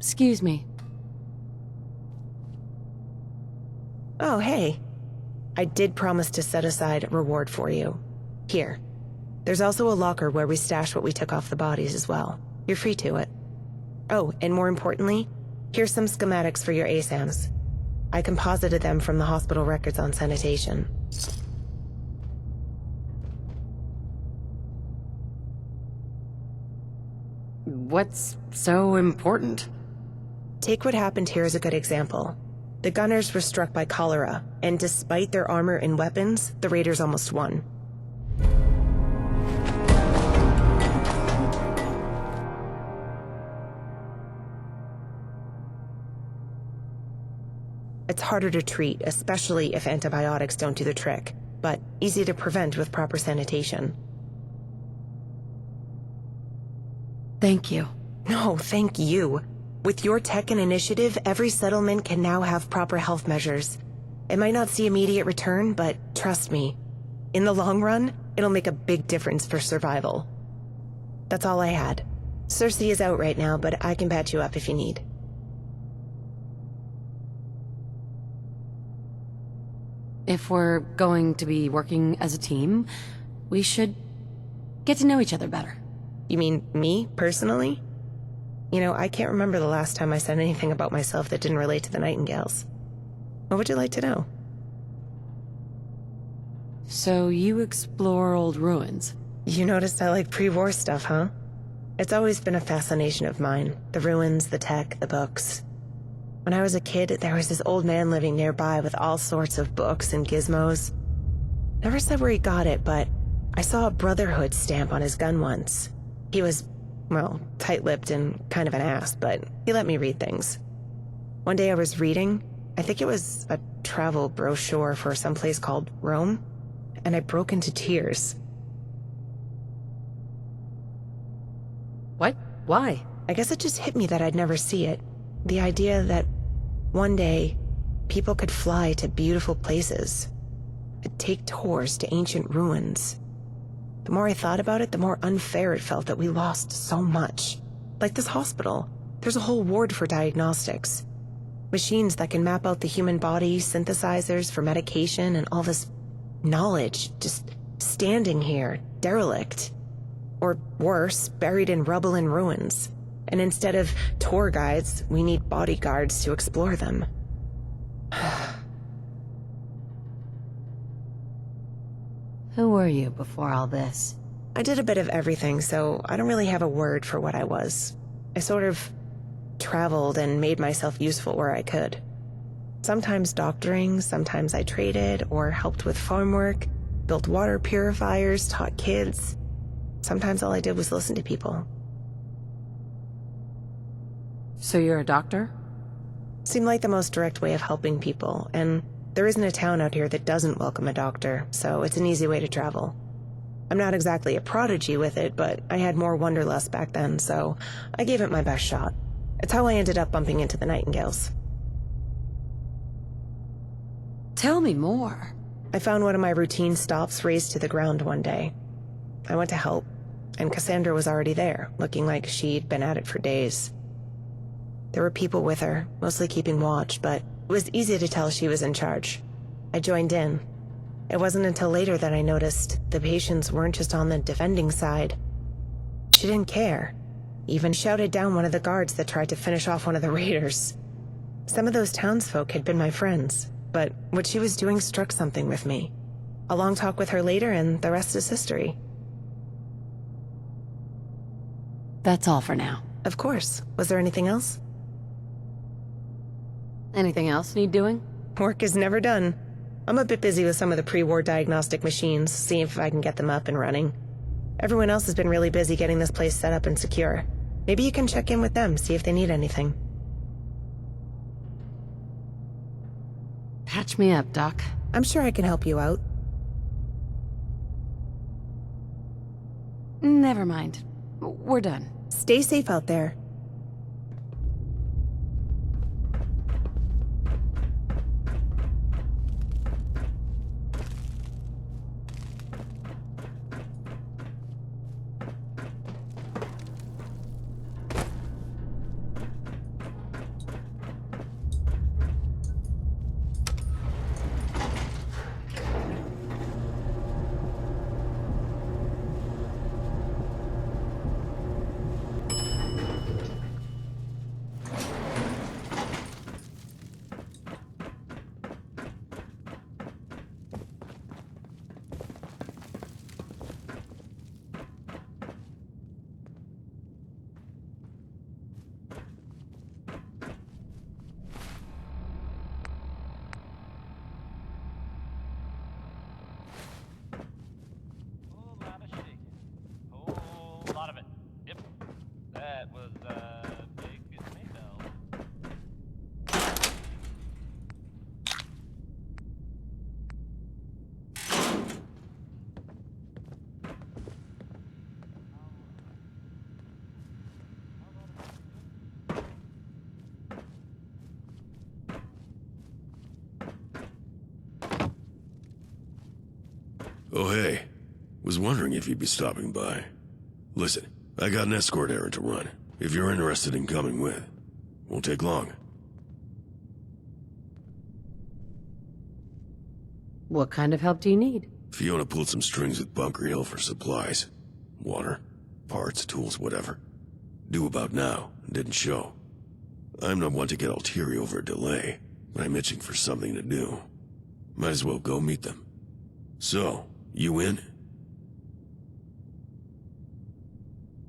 Excuse me. Oh, hey. I did promise to set aside a reward for you. Here. There's also a locker where we stash what we took off the bodies as well. You're free to it. Oh, and more importantly, here's some schematics for your ASAMs. I composited them from the hospital records on sanitation. What's so important? Take what happened here as a good example. The gunners were struck by cholera, and despite their armor and weapons, the raiders almost won. It's harder to treat, especially if antibiotics don't do the trick, but easy to prevent with proper sanitation. Thank you. No, thank you. With your tech and initiative, every settlement can now have proper health measures. It might not see immediate return, but trust me, in the long run, it'll make a big difference for survival. That's all I had. Cersei is out right now, but I can patch you up if you need. If we're going to be working as a team, we should get to know each other better. You mean me, personally? You know, I can't remember the last time I said anything about myself that didn't relate to the Nightingales. What would you like to know? So you explore old ruins? You noticed I like pre-war stuff, huh? It's always been a fascination of mine. The ruins, the tech, the books. When I was a kid, there was this old man living nearby with all sorts of books and gizmos. Never said where he got it, but I saw a Brotherhood stamp on his gun once. He was, well, tight-lipped and kind of an ass, but he let me read things. One day I was reading, I think it was a travel brochure for some place called Rome, and I broke into tears. What? Why? I guess it just hit me that I'd never see it. The idea that one day people could fly to beautiful places, could take tours to ancient ruins. The more I thought about it, the more unfair it felt that we lost so much. Like this hospital, there's a whole ward for diagnostics. Machines that can map out the human body, synthesizers for medication, and all this knowledge just standing here, derelict. Or worse, buried in rubble and ruins. And instead of tour guides, we need bodyguards to explore them. Who were you before all this? I did a bit of everything, so I don't really have a word for what I was. I sort of traveled and made myself useful where I could. Sometimes doctoring, sometimes I traded or helped with farm work, built water purifiers, taught kids. Sometimes all I did was listen to people. So you're a doctor? Seemed like the most direct way of helping people, and there isn't a town out here that doesn't welcome a doctor, so it's an easy way to travel. I'm not exactly a prodigy with it, but I had more wanderlust back then, so I gave it my best shot. It's how I ended up bumping into the Nightingales. Tell me more. I found one of my routine stops razed to the ground one day. I went to help, and Cassandra was already there, looking like she'd been at it for days. There were people with her, mostly keeping watch, but it was easy to tell she was in charge. I joined in. It wasn't until later that I noticed the patients weren't just on the defending side. She didn't care. Even shouted down one of the guards that tried to finish off one of the raiders. Some of those townsfolk had been my friends, but what she was doing struck something with me. A long talk with her later, and the rest is history. That's all for now. Of course. Was there anything else? Anything else need doing? Work is never done. I'm a bit busy with some of the pre-war diagnostic machines, seeing if I can get them up and running. Everyone else has been really busy getting this place set up and secure. Maybe you can check in with them, see if they need anything. Patch me up, Doc. I'm sure I can help you out. Never mind. We're done. Stay safe out there. Oh, hey. Was wondering if you'd be stopping by. Listen, I got an escort errand to run. If you're interested in coming with, won't take long. What kind of help do you need? Fiona pulled some strings with Bunker Hill for supplies. Water, parts, tools, whatever. Due about now, didn't show. I'm not one to get all teary over a delay, but I'm itching for something to do. Might as well go meet them. So, you in?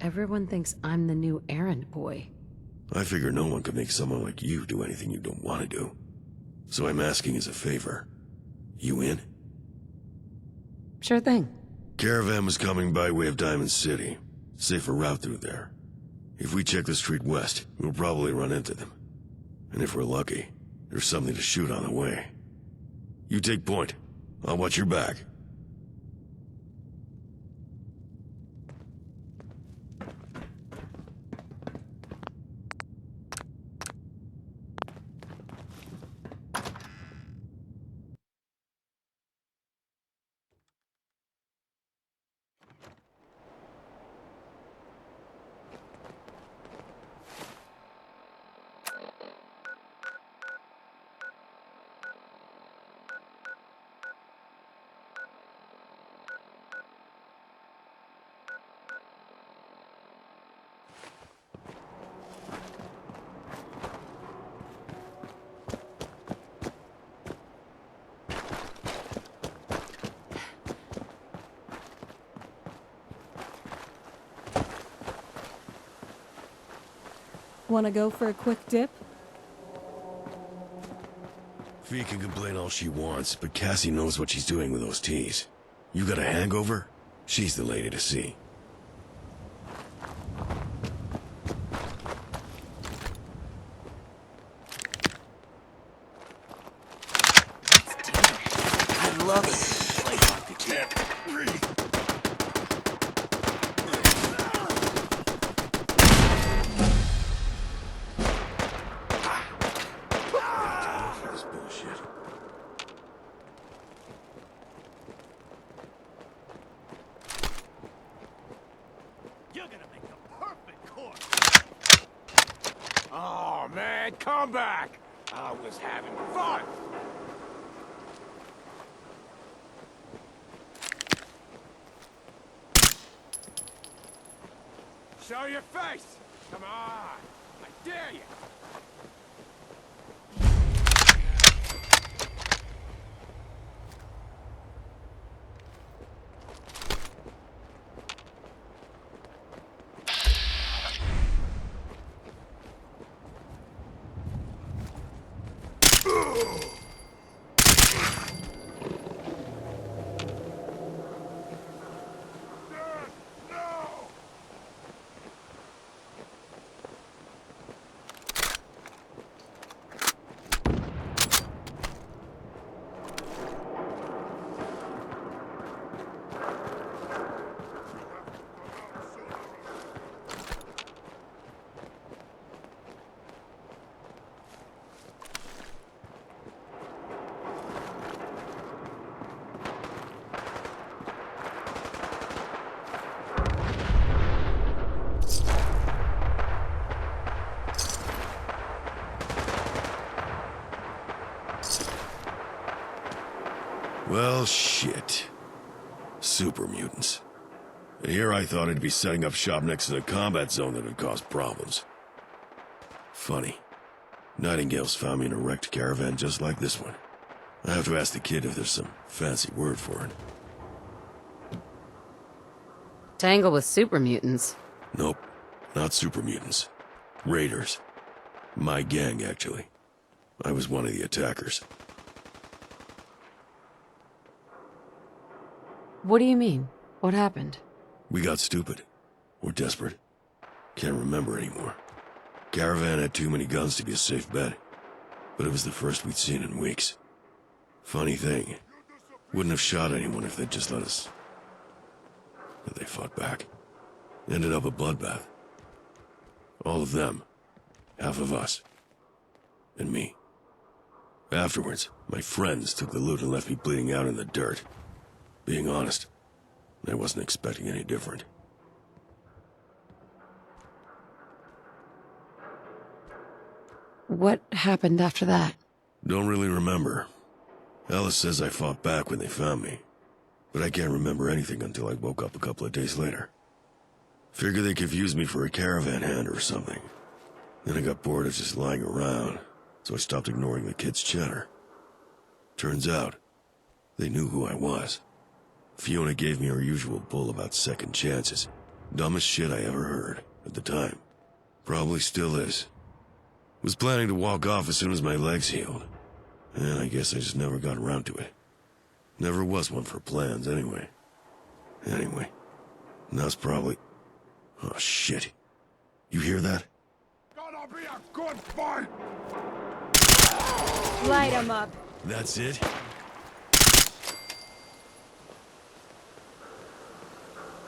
Everyone thinks I'm the new errand boy. I figure no one can make someone like you do anything you don't want to do. So I'm asking as a favor. You in? Sure thing. Caravan was coming by way of Diamond City. Safer route through there. If we check the street west, we'll probably run into them. And if we're lucky, there's something to shoot on the way. You take point. I'll watch your back. Want to go for a quick dip? Fee can complain all she wants, but Cassie knows what she's doing with those teas. You got a hangover? She's the lady to see. I love it. Like hockey. This bullshit. You're gonna make the perfect course. Oh man, come back! I was having fun. Show your face! Come on! I dare you! Well, shit. Super mutants. And here I thought I'd be setting up shop next to the combat zone that would cause problems. Funny. Nightingale's found me in a wrecked caravan just like this one. I have to ask the kid if there's some fancy word for it. Tangle with super mutants. Nope. Not super mutants. Raiders. My gang, actually. I was one of the attackers. What do you mean? What happened? We got stupid. We're desperate. Can't remember anymore. Caravan had too many guns to be a safe bet. But it was the first we'd seen in weeks. Funny thing. Wouldn't have shot anyone if they'd just let us. But they fought back. Ended up a bloodbath. All of them. Half of us. And me. Afterwards, my friends took the loot and left me bleeding out in the dirt. Being honest, I wasn't expecting any different. What happened after that? Don't really remember. Alice says I fought back when they found me, but I can't remember anything until I woke up a couple of days later. Figure they confused me for a caravan hand or something. Then I got bored of just lying around, so I stopped ignoring the kids' chatter. Turns out, they knew who I was. Fiona gave me her usual bull about second chances. Dumbest shit I ever heard, at the time. Probably still is. Was planning to walk off as soon as my legs healed. And I guess I just never got around to it. Never was one for plans, anyway. Anyway, now's probably... Oh, shit. You hear that? Gonna be a good fight! Light him up. That's it?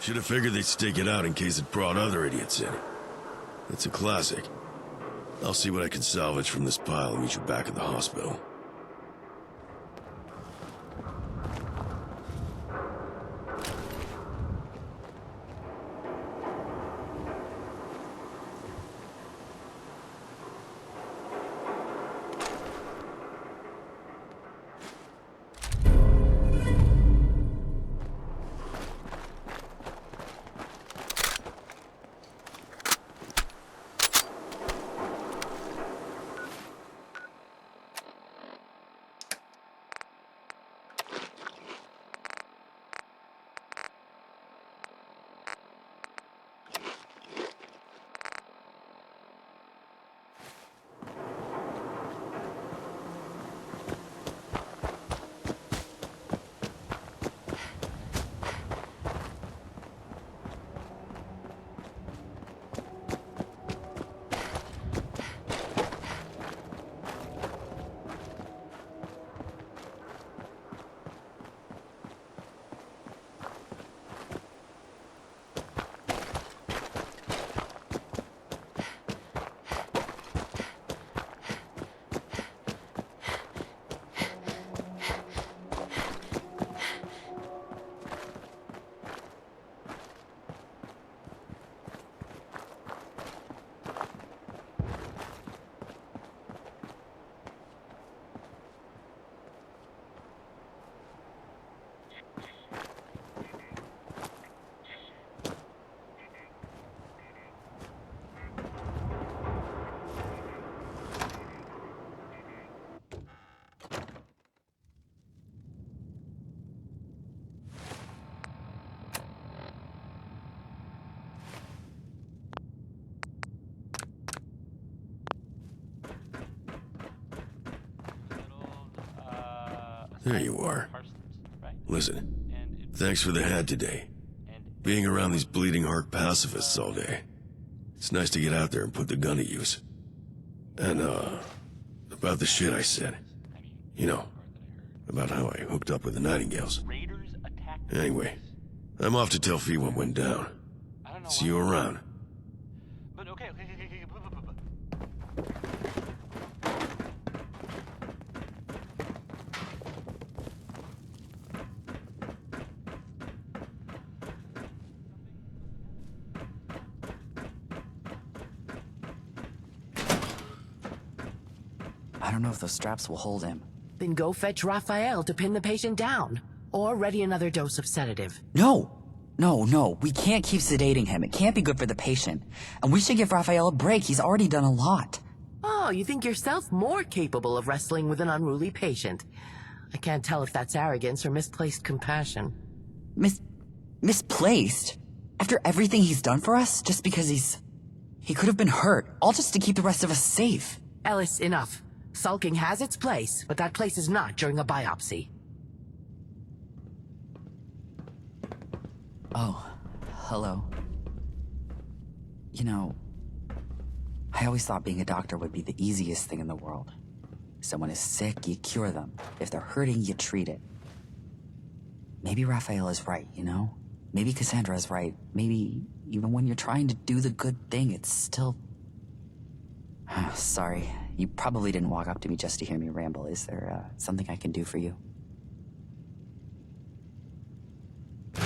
Should have figured they'd stake it out in case it brought other idiots in. It's a classic. I'll see what I can salvage from this pile and meet you back at the hospital. There you are. Listen, thanks for the hand today. Being around these bleeding heart pacifists all day. It's nice to get out there and put the gun to use. And, about the shit I said. You know, about how I hooked up with the Nightingales. Anyway, I'm off to tell Fee what went down. See you around. But okay. I don't know if those straps will hold him. Then go fetch Raphael to pin the patient down. Or ready another dose of sedative. No! No, we can't keep sedating him. It can't be good for the patient. And we should give Raphael a break. He's already done a lot. Oh, you think yourself more capable of wrestling with an unruly patient. I can't tell if that's arrogance or misplaced compassion. Misplaced? After everything he's done for us? Just because he could have been hurt. All just to keep the rest of us safe. Ellis, enough. Sulking has its place, but that place is not during a biopsy. Oh, hello. You know, I always thought being a doctor would be the easiest thing in the world. Someone is sick, you cure them. If they're hurting, you treat it. Maybe Raphael is right, you know? Maybe Cassandra is right. Maybe even when you're trying to do the good thing, it's still... Sorry, you probably didn't walk up to me just to hear me ramble. Is there something I can do for you?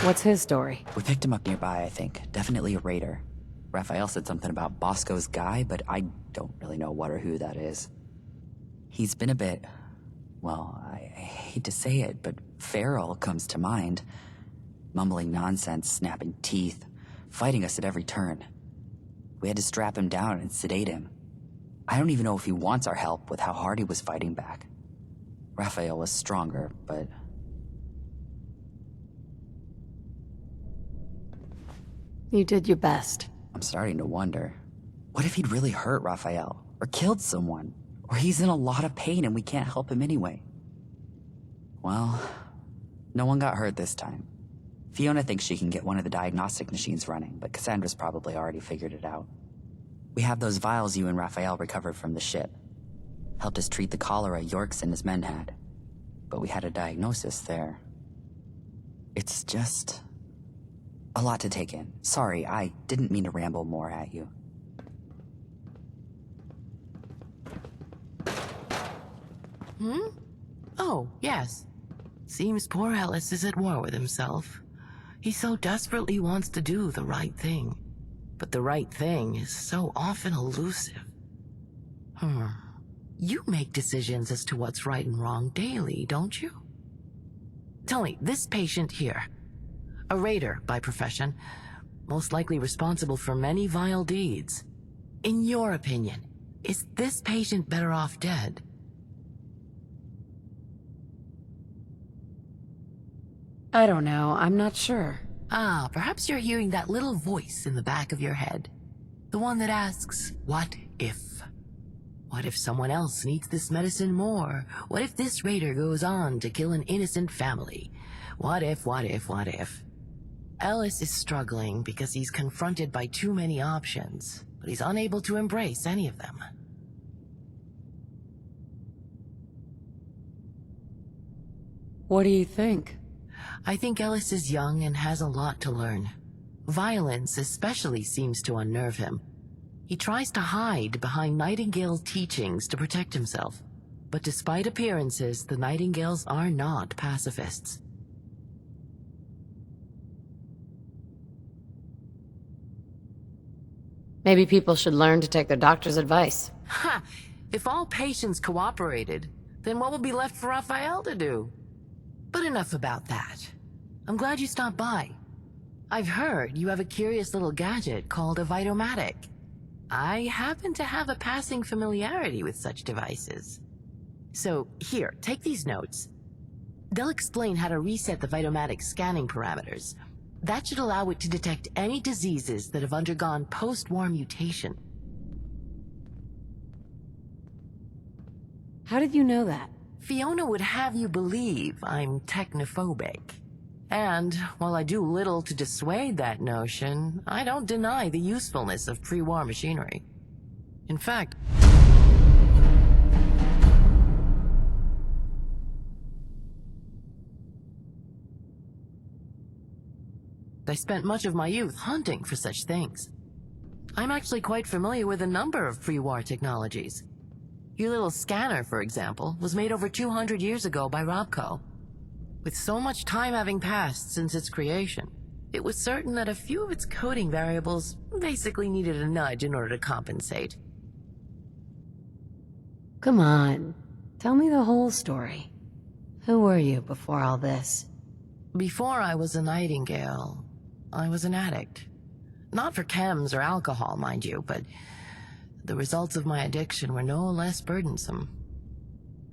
What's his story? We picked him up nearby, I think. Definitely a raider. Raphael said something about Bosco's guy, but I don't really know what or who that is. He's been a bit... well, I hate to say it, but feral comes to mind. Mumbling nonsense, snapping teeth, fighting us at every turn. We had to strap him down and sedate him. I don't even know if he wants our help with how hard he was fighting back. Raphael was stronger, but... You did your best. I'm starting to wonder. What if he'd really hurt Raphael? Or killed someone? Or he's in a lot of pain and we can't help him anyway? Well, no one got hurt this time. Fiona thinks she can get one of the diagnostic machines running, but Cassandra's probably already figured it out. We have those vials you and Raphael recovered from the ship. Helped us treat the cholera Yorks and his men had. But we had a diagnosis there. It's just... a lot to take in. Sorry, I didn't mean to ramble more at you. Oh, yes. Seems poor Ellis is at war with himself. He so desperately wants to do the right thing. But the right thing is so often elusive. You make decisions as to what's right and wrong daily, don't you? Tell me, this patient here, a raider by profession, most likely responsible for many vile deeds. In your opinion, is this patient better off dead? I don't know. I'm not sure. Perhaps you're hearing that little voice in the back of your head. The one that asks, what if? What if someone else needs this medicine more? What if this raider goes on to kill an innocent family? What if, what if, what if? Ellis is struggling because he's confronted by too many options, but he's unable to embrace any of them. What do you think? I think Ellis is young and has a lot to learn. Violence especially seems to unnerve him. He tries to hide behind Nightingale's teachings to protect himself. But despite appearances, the Nightingales are not pacifists. Maybe people should learn to take their doctor's advice. Ha! If all patients cooperated, then what would be left for Raphael to do? But enough about that. I'm glad you stopped by. I've heard you have a curious little gadget called a Vitomatic. I happen to have a passing familiarity with such devices. So, here, take these notes. They'll explain how to reset the Vitomatic scanning parameters. That should allow it to detect any diseases that have undergone post-war mutation. How did you know that? Fiona would have you believe I'm technophobic. And while I do little to dissuade that notion, I don't deny the usefulness of pre-war machinery. In fact, I spent much of my youth hunting for such things. I'm actually quite familiar with a number of pre-war technologies. Your little scanner, for example, was made over 200 years ago by Robco. With so much time having passed since its creation, it was certain that a few of its coding variables basically needed a nudge in order to compensate. Come on. Tell me the whole story. Who were you before all this? Before I was a Nightingale, I was an addict. Not for chems or alcohol, mind you, but the results of my addiction were no less burdensome.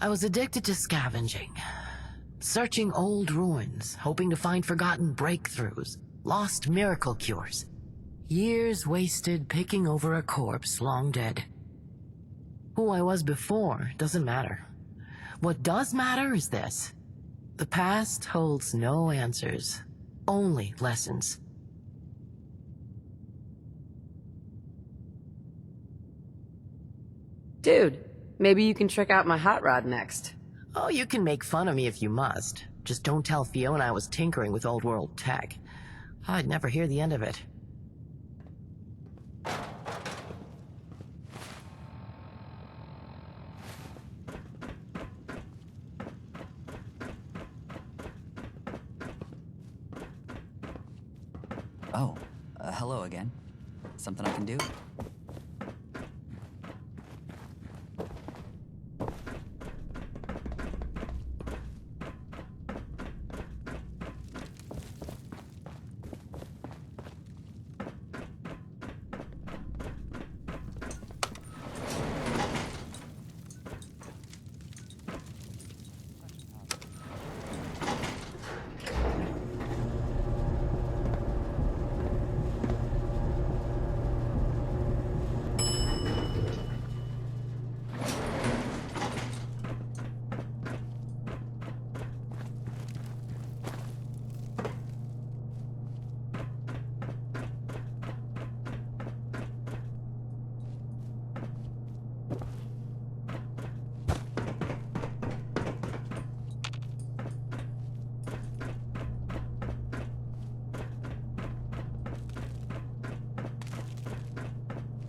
I was addicted to scavenging. Searching old ruins, hoping to find forgotten breakthroughs, lost miracle cures. Years wasted picking over a corpse long dead. Who I was before doesn't matter. What does matter is this. The past holds no answers, only lessons. Dude, maybe you can trick out my hot rod next. Oh, you can make fun of me if you must. Just don't tell Fiona I was tinkering with old world tech. I'd never hear the end of it. Oh, hello again. Something I can do?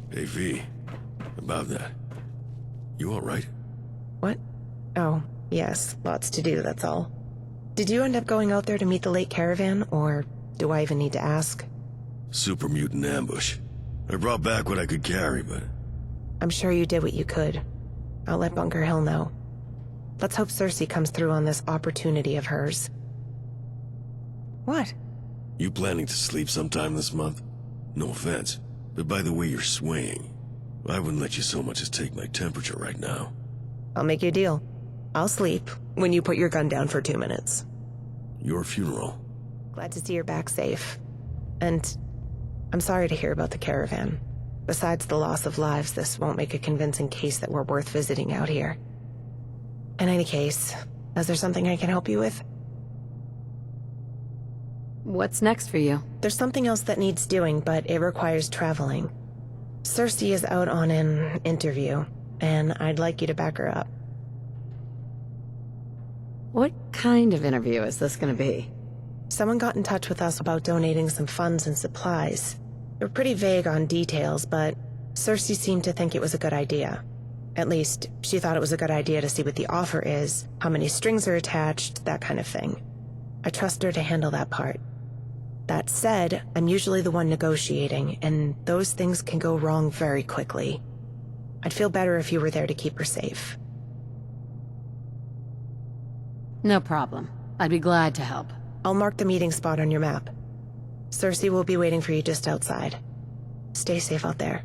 Hey, V. About that. You alright? What? Oh, yes, lots to do, that's all. Did you end up going out there to meet the late caravan, or do I even need to ask? Super mutant ambush. I brought back what I could carry, but... I'm sure you did what you could. I'll let Bunker Hill know. Let's hope Cersei comes through on this opportunity of hers. What? You planning to sleep sometime this month? No offense, but by the way you're swaying, I wouldn't let you so much as take my temperature right now. I'll make you a deal. I'll sleep when you put your gun down for 2 minutes. Your funeral. Glad to see you're back safe. And I'm sorry to hear about the caravan. Besides the loss of lives, this won't make a convincing case that we're worth visiting out here. In any case, is there something I can help you with? What's next for you? There's something else that needs doing, but it requires traveling. Cersei is out on an interview, and I'd like you to back her up. What kind of interview is this gonna be? Someone got in touch with us about donating some funds and supplies. They were pretty vague on details, but Cersei seemed to think it was a good idea. At least, she thought it was a good idea to see what the offer is, how many strings are attached, that kind of thing. I trust her to handle that part. That said, I'm usually the one negotiating, and those things can go wrong very quickly. I'd feel better if you were there to keep her safe. No problem. I'd be glad to help. I'll mark the meeting spot on your map. Cersei will be waiting for you just outside. Stay safe out there.